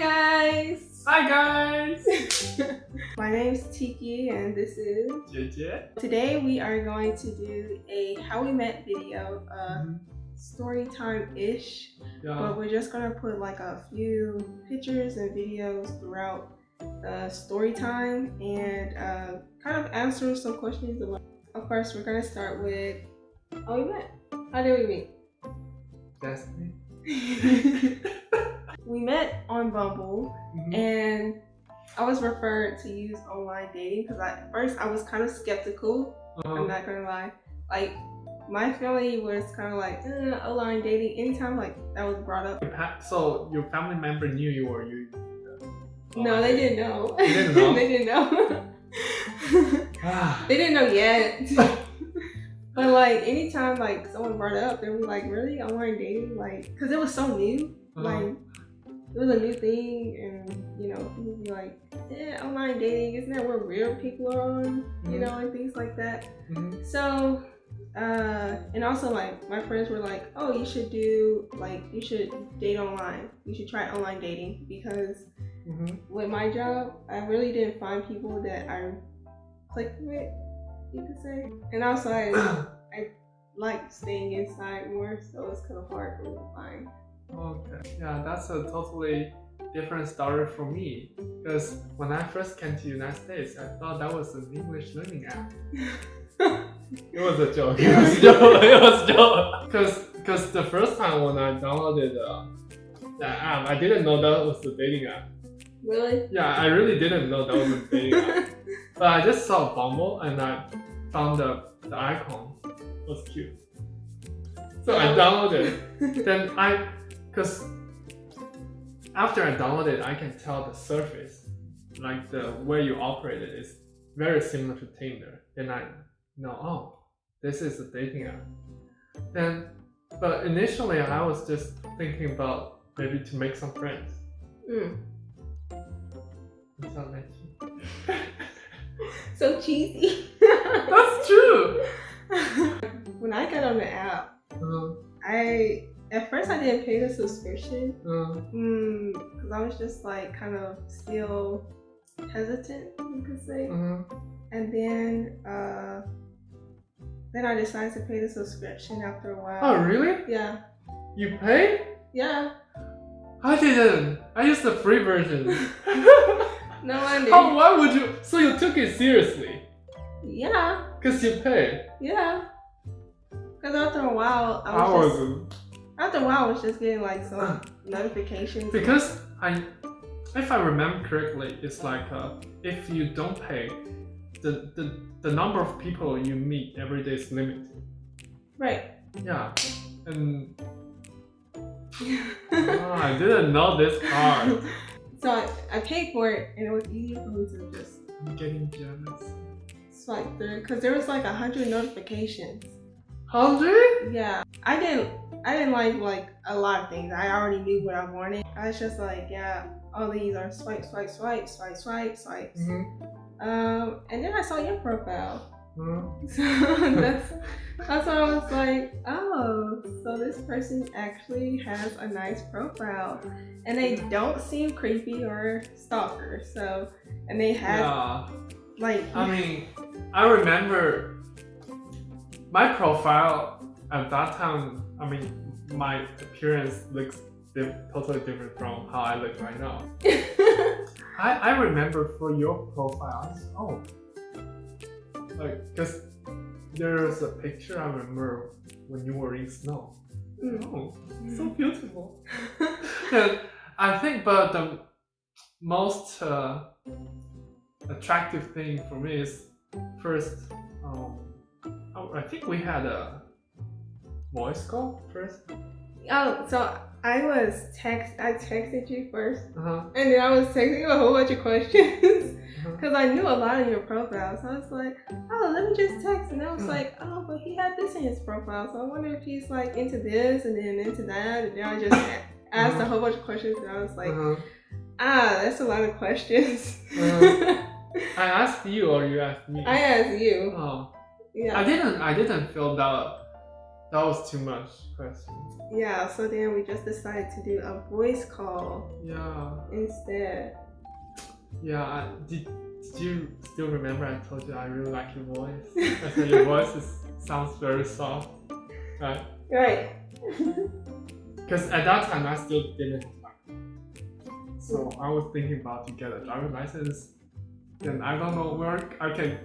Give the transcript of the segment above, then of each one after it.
guys! Hi guys! My name is Tiki and this is JieJie. Today we are going to do a how we met video, story time-ish, but we're just going to put like a few pictures and videos throughout story time and kind of answer some questions. Of course, we're going to start with how we met. How did we meet? That's me. We met on Bumble, and I was referred to use online dating because at first I was kind of skeptical. I'm not gonna lie. Like, my family was kind of like online dating. Anytime like that was brought up. So your family member knew you or you? No, they didn't know. They didn't know. They didn't know. They didn't know yet. But like anytime like someone brought it up, they were like, "Really, online dating?" Like, cause it was so new. Like, it was a new thing, and you know, people would be like, "Yeah, online dating, isn't that where real people are on?" You know, and things like that. So, and also like my friends were like, "Oh, you should date online. You should try online dating because with my job, I really didn't find people that I clicked with, you could say, and also I like staying inside more, so it's kind of hard for me to find." Okay, yeah, that's a totally different story for me. Because when I first came to the United States, I thought that was an English learning app. It was a joke. It was a joke. It was a joke. Because the first time when I downloaded the app, I didn't know that was a dating app. Really? Yeah, I really didn't know that was a dating app. But I just saw Bumble and I found the icon was cute. So I downloaded it. Then because after I downloaded it, I can tell the surface, like the way you operate it is very similar to Tinder. Then I know, oh, this is a dating app. But initially I was just thinking about maybe to make some friends. Until I met you. So cheesy. That's true. When I got on the app, at first I didn't pay the subscription because I was just like kind of still hesitant, you could say. And then I decided to pay the subscription after a while. Oh really? Yeah. You paid? Yeah. I didn't. I used the free version. No wonder. Oh, why would you? So you took it seriously? Yeah. Cause you paid. Yeah. Cause after a while, I was just getting like some notifications. Because if I remember correctly, it's like if you don't pay, the number of people you meet every day is limited. Right. Yeah, and I didn't know this part. So I paid for it, and it was easy for me to just. I'm getting jealous. Swipe through, cause there was like 100 notifications. 100? Yeah, I didn't like a lot of things. I already knew what I wanted. I was just like, yeah, all these are swipe, swipe, swipe, swipe, swipe, swipes. And then I saw your profile. So that's when I was like, oh, so this person actually has a nice profile, and they don't seem creepy or stalker. So, and they have like. I mean, I remember my profile at that time. I mean, my appearance looks totally different from how I look right now. I remember for your profile, because there's a picture I remember when you were in snow. Oh, so beautiful. And I think, but the most attractive thing for me is first, I think we had a voice call first. Oh, so I texted you first, and then I was texting you a whole bunch of questions because I knew a lot of your profile. So I was like, oh, let me just text, and I was like, oh, but he had this in his profile, so I wonder if he's like into this and then into that. And then I just asked a whole bunch of questions, and I was like, that's a lot of questions. I asked you or you asked me? I asked you. Oh. Yeah. I didn't fill that That was too much question. Yeah, so then we just decided to do a voice call Yeah. instead. Yeah. Did you still remember I told you I really like your voice? I said your voice sounds very soft. Right? Right. Because at that time I still didn't have my car. So I was thinking about to get a driver's license. Then I don't know where I can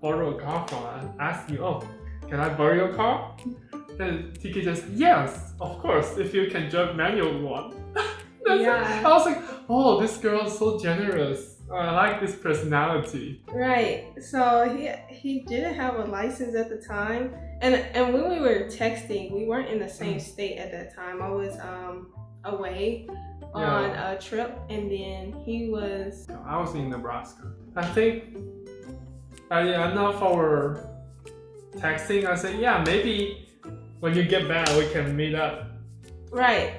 borrow a car from and ask you, oh, can I borrow your car? Then Tiki just, yes, of course, if you can drive manual one. Yeah. I was like, oh, this girl is so generous. I like this personality. Right. So he didn't have a license at the time, and when we were texting, we weren't in the same state at that time. I was away on a trip, and then he was. I was in Nebraska. I think enough for texting. I said, yeah, maybe when you get back, we can meet up. Right.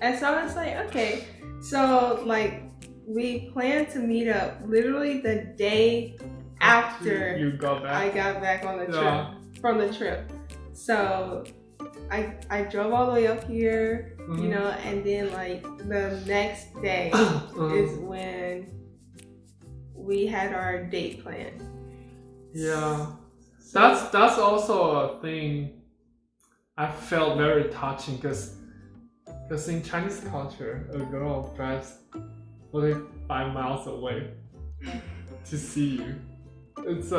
And so I was like, okay. So like we planned to meet up literally the day after you got back. I got back on the trip from the trip. So I drove all the way up here, you know, and then like the next day is when we had our date planned. Yeah. That's also a thing I felt very touching because in Chinese culture, a girl drives 45 miles away to see you. It's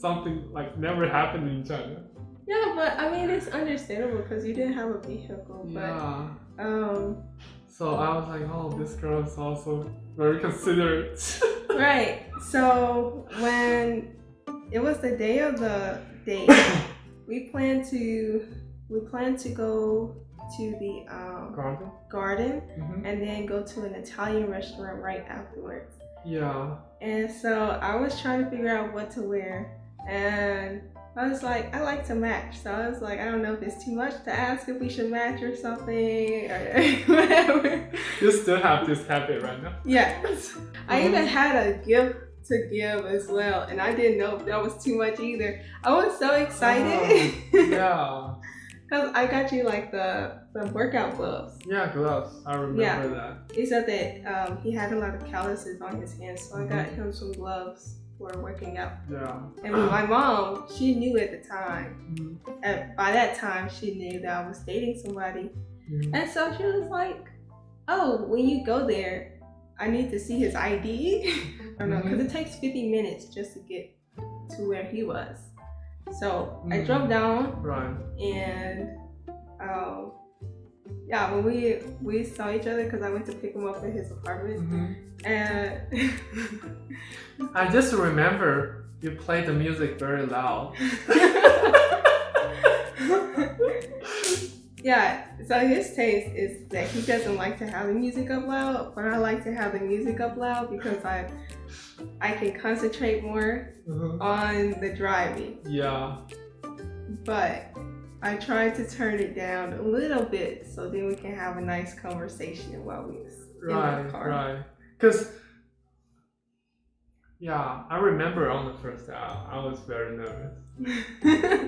something like never happened in China. Yeah, but I mean it's understandable because you didn't have a vehicle. Yeah. But so I was like, oh, this girl is also very considerate. Right. So when it was the day of the date, we planned to go to the garden and then go to an Italian restaurant right afterwards. Yeah. And so I was trying to figure out what to wear, and I was like, I like to match. So I was like, I don't know if it's too much to ask if we should match or something or whatever. You still have this habit right now? Yes. I even had a gift to give as well, and I didn't know if that was too much either. I was so excited. Yeah. Because I got you like the workout gloves. Yeah, gloves. I remember that. Except that he had a lot of calluses on his hands, so I got him some gloves for working out. Yeah. And my mom, she knew at the time. By that time, she knew that I was dating somebody. And so she was like, oh, when you go there, I need to see his ID. I don't know, because it takes 50 minutes just to get to where he was. So I drove down, and when we saw each other because I went to pick him up at his apartment, and I just remember you played the music very loud. Yeah, so his taste is that he doesn't like to have the music up loud, but I like to have the music up loud because I can concentrate more on the driving. Yeah. But I tried to turn it down a little bit so then we can have a nice conversation while we was in the car. Right. Because, yeah, I remember on the first day I was very nervous.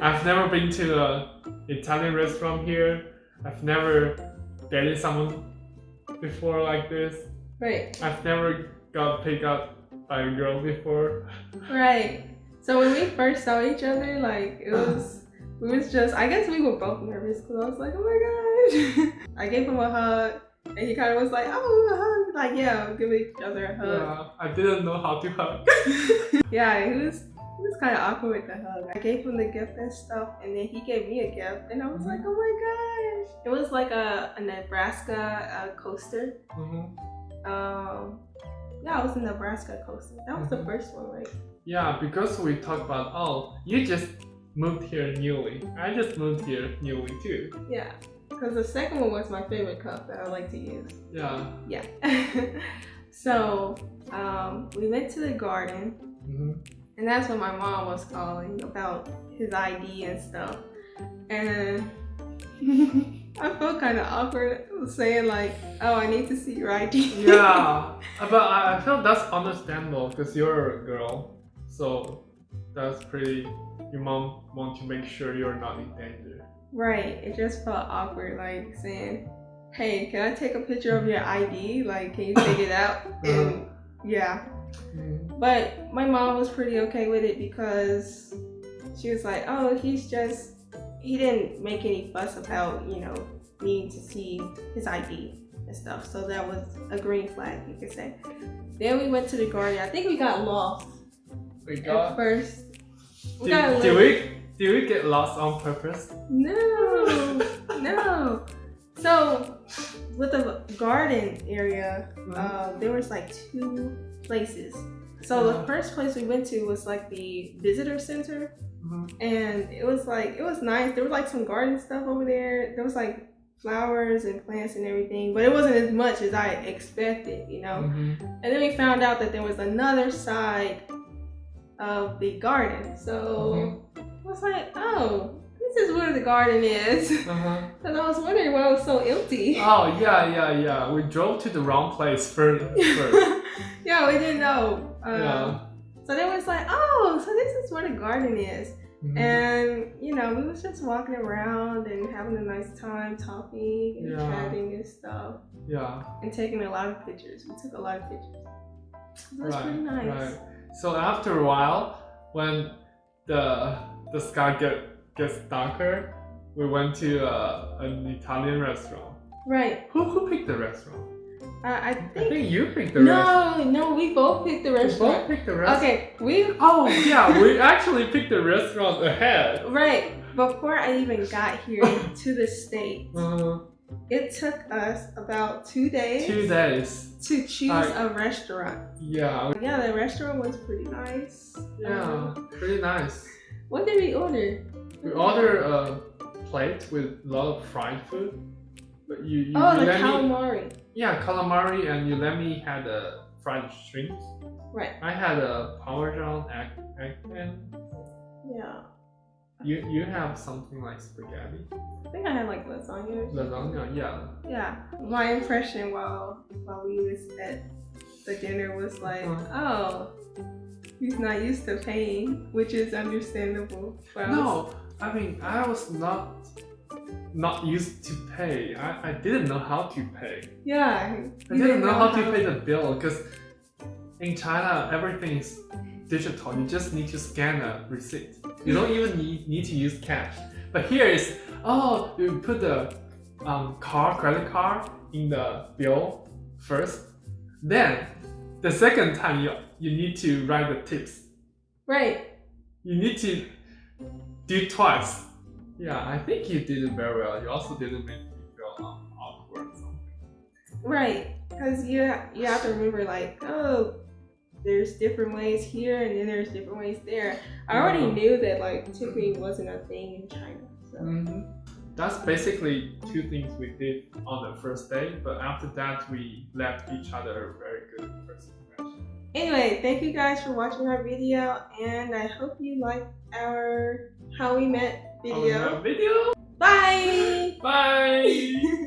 I've never been to an Italian restaurant here. I've never dated someone before like this. Right. I've never got picked up by a girl before. Right. So when we first saw each other, like it was just, I guess we were both nervous because I was like, oh my gosh. I gave him a hug and he kind of was like, oh, a hug. Like, yeah, give each other a hug. Yeah, I didn't know how to hug. Yeah, it was kind of awkward with the hug. I gave him the gift and stuff, and then he gave me a gift, and I was like, oh my gosh. It was like a Nebraska coaster. Yeah, it was a Nebraska coaster. That was the first one, right? Yeah, because we talked about, oh, you just moved here newly. I just moved here newly too. Yeah, because the second one was my favorite cup that I like to use. Yeah. Yeah. So we went to the garden, and that's when my mom was calling about his ID and stuff. And I felt kind of awkward saying like, oh, I need to see your ID. Yeah, but I feel that's understandable because you're a girl, so That's pretty. Your mom want to make sure you're not in danger. Right. It just felt awkward, like saying, "Hey, can I take a picture of your ID? Like, can you take it out?" And yeah. But my mom was pretty okay with it because she was like, "Oh, he didn't make any fuss about, needing to see his ID and stuff." So that was a green flag, you could say. Then we went to the garden. I think we got lost. At first. Did we get lost on purpose? No. So with the garden area, there was like 2 places. So the first place we went to was like the visitor center, and it was nice. There was like some garden stuff over there. There was like flowers and plants and everything, but it wasn't as much as I expected, And then we found out that there was another side of the garden. So I was like, oh, this is where the garden is. And I was wondering why it was so empty. Oh, yeah. We drove to the wrong place first. Yeah, we didn't know. So they was like, oh, so this is where the garden is. And, we was just walking around and having a nice time talking and chatting and stuff. Yeah. And taking a lot of pictures. We took a lot of pictures. It was pretty nice. Right. So after a while, when the sky gets darker, we went to an Italian restaurant. Right. Who picked the restaurant? I think you picked the restaurant. No, we both picked the restaurant. We both picked the restaurant. Okay, we actually picked the restaurant ahead. Right. Before I even got here to the States, it took us about 2 days. 2 days. To choose a restaurant. Yeah. Yeah, the restaurant was pretty nice. Yeah, pretty nice. What did we order? We ordered a plate with a lot of fried food. But you the calamari. Calamari, and you let me have the fried shrimps. Right. I had a Parmesan eggplant. Yeah. You have something like spaghetti. I think I had like lasagna. Lasagna, yeah. Yeah. My impression while we was at the dinner was like, oh, he's not used to paying, which is understandable. No, I mean I was not used to pay. I didn't know how to pay. Yeah. I didn't know how to pay the bill because in China everything is digital. You just need to scan a receipt. You don't even need to use cash. But here is you put the credit card in the bill first. Then the second time you need to write the tips. Right. You need to do twice. Yeah, I think you did it very well. You also didn't make me feel awkward or something. Right, because you have to remember like, there's different ways here and then there's different ways there. I already knew that like tipping wasn't a thing in China. So. That's basically 2 things we did on the first day, but after that we left each other a very good first impression. Anyway, thank you guys for watching our video, and I hope you liked our How We Met video. Video? Bye! Bye!